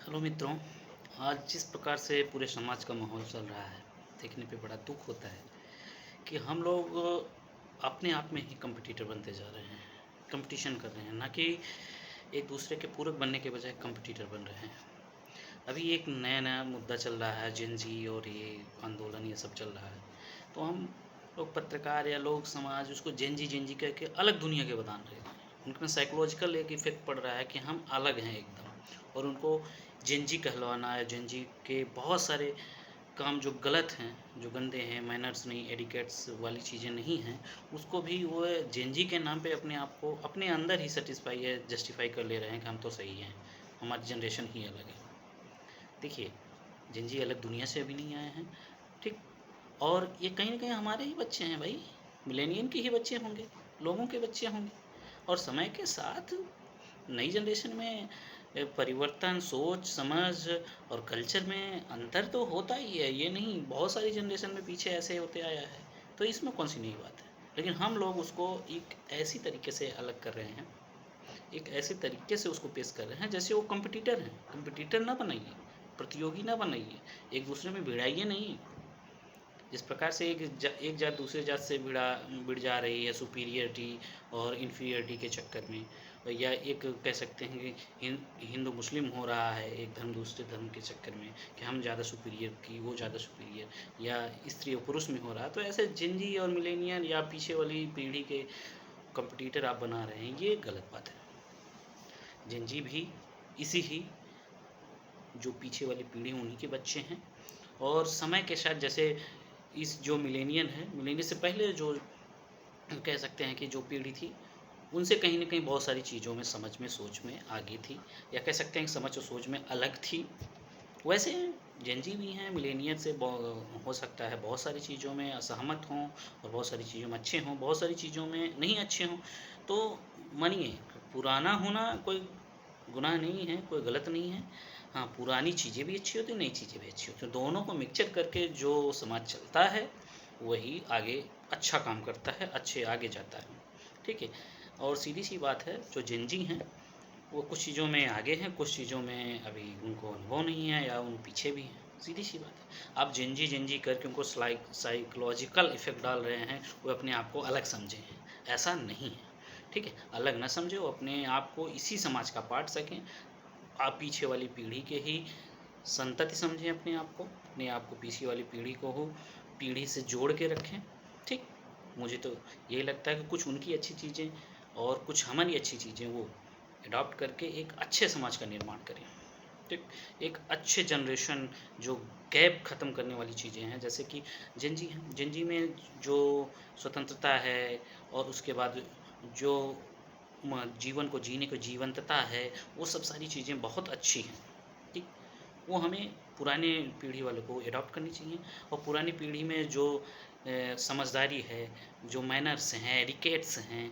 Hello मित्रों। आज जिस प्रकार से पूरे समाज का माहौल चल रहा है, देखने पे बड़ा दुख होता है कि हम लोग अपने आप में ही कॉम्पिटिटर बनते जा रहे हैं, कंपटीशन कर रहे हैं, ना कि एक दूसरे के पूरक बनने के बजाय कॉम्पिटिटर बन रहे हैं। अभी एक नया-नया मुद्दा चल रहा है, जेन ज़ी और ये आंदोलन ये सब चल रहा है। तो हम लोग पत्रकार या लोग समाज उसको जेन ज़ी कह के अलग दुनिया के बता रहे हैं। उनमें साइकोलॉजिकल एक इफ़ेक्ट पड़ रहा है कि हम अलग हैं एकदम, और उनको जेन ज़ी कहलवाना या जेन ज़ी के बहुत सारे काम जो गलत हैं, जो गंदे हैं, मैनर्स नहीं, एटिकेट्स वाली चीज़ें नहीं हैं, उसको भी वो जेन ज़ी के नाम पे अपने आप को अपने अंदर ही सैटिस्फाई या जस्टिफ़ाई कर ले रहे हैं कि हम तो सही हैं, हमारी जनरेशन ही अलग है। देखिए, जेन ज़ी अलग दुनिया से अभी नहीं आए हैं, ठीक? और ये कहीं न कहीं हमारे ही बच्चे हैं भाई, मिलेनियम के ही बच्चे होंगे, लोगों के बच्चे होंगे। और समय के साथ नई जनरेशन में परिवर्तन, सोच, समझ और कल्चर में अंतर तो होता ही है, ये नहीं बहुत सारी जनरेशन में पीछे ऐसे होते आया है, तो इसमें कौन-सी नई बात है। लेकिन हम लोग उसको एक ऐसी तरीके से अलग कर रहे हैं, एक ऐसे तरीके से उसको पेश कर रहे हैं जैसे वो कॉम्पिटिटर हैं। कॉम्पिटिटर ना बनाइए, प्रतियोगी ना बनाइए, एक-दूसरे में भिड़ाइए नहीं। जिस प्रकार से एक जात दूसरे जात से भिड़ जा रही है सुपीरियरिटी और इन्फीरियरिटी के चक्कर में, या एक कह सकते हैं कि हिंदू मुस्लिम हो रहा है एक धर्म दूसरे धर्म के चक्कर में कि हम ज़्यादा सुपीरियर की वो ज़्यादा सुपीरियर, या स्त्री और पुरुष में हो रहा है, तो ऐसे जिंजी और मिलेनियल या पीछे वाली पीढ़ी के कंपटीटर आप बना रहे हैं, ये गलत बात है। जिंजी भी इसी ही जो पीछे वाली पीढ़ी उन्हीं के बच्चे हैं, और समय के साथ जैसे इस जो मिलेनियल है, मिलेनियल से पहले जो कह सकते हैं कि जो पीढ़ी थी, उनसे कहीं न कहीं बहुत सारी चीज़ों में, समझ में, सोच में आगे थी, या कह सकते हैं कि समझ और सोच में अलग थी। वैसे जेन ज़ी भी हैं, मिलेनियल से हो सकता है बहुत सारी चीज़ों में असहमत हों और बहुत सारी चीज़ों में अच्छे हों, बहुत सारी चीज़ों में नहीं अच्छे हों। तो मानिए, पुराना होना कोई गुनाह नहीं है, कोई गलत नहीं है। हाँ, पुरानी चीज़ें भी अच्छी होती हैं, नई चीज़ें भी अच्छी होती हैं। दोनों को मिक्सचर करके जो समाज चलता है, वही आगे अच्छा काम करता है, अच्छे आगे जाता है। ठीक है? और सीधी-सी बात है, जो जेन ज़ी हैं, वो कुछ चीज़ों में आगे हैं, कुछ चीज़ों में अभी उनको अनुभव नहीं है या उन पीछे भी हैं। सीधी-सी बात है। आप जेन ज़ी करके उनको साइकोलॉजिकल इफ़ेक्ट डाल रहे हैं, वो अपने आप को अलग समझे हैं। ऐसा नहीं है। ठीक है? अलग ना समझें, वो अपने आप को इसी समाज का पार्ट सकें। आप पीछे वाली पीढ़ी के ही संतति समझें अपने आप को पीछे वाली पीढ़ी को हो पीढ़ी से जोड़ के रखें। ठीक? मुझे तो यही लगता है कि कुछ उनकी अच्छी चीज़ें और कुछ हमारी अच्छी चीज़ें वो एडॉप्ट करके एक अच्छे समाज का निर्माण करें। ठीक? एक अच्छे जनरेशन जो गैप ख़त्म करने वाली चीज़ें हैं, जैसे कि जेन ज़ी हैं, जेन ज़ी में जो स्वतंत्रता है और उसके बाद जो जीवन को जीने को जीवंतता है, वो सब सारी चीज़ें बहुत अच्छी हैं। ठीक? वो हमें पुराने पीढ़ी वालों को एडॉप्ट करनी चाहिए, और पुरानी पीढ़ी में जो समझदारी है, जो मैनर्स हैं, एटिकेट्स हैं,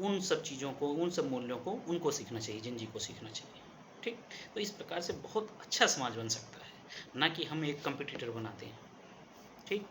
उन सब चीज़ों को, उन सब मूल्यों को उनको सीखना चाहिए, जिन जी को सीखना चाहिए। ठीक? तो इस प्रकार से बहुत अच्छा समाज बन सकता है, ना कि हम एक कॉम्पिटिटर बनाते हैं। ठीक?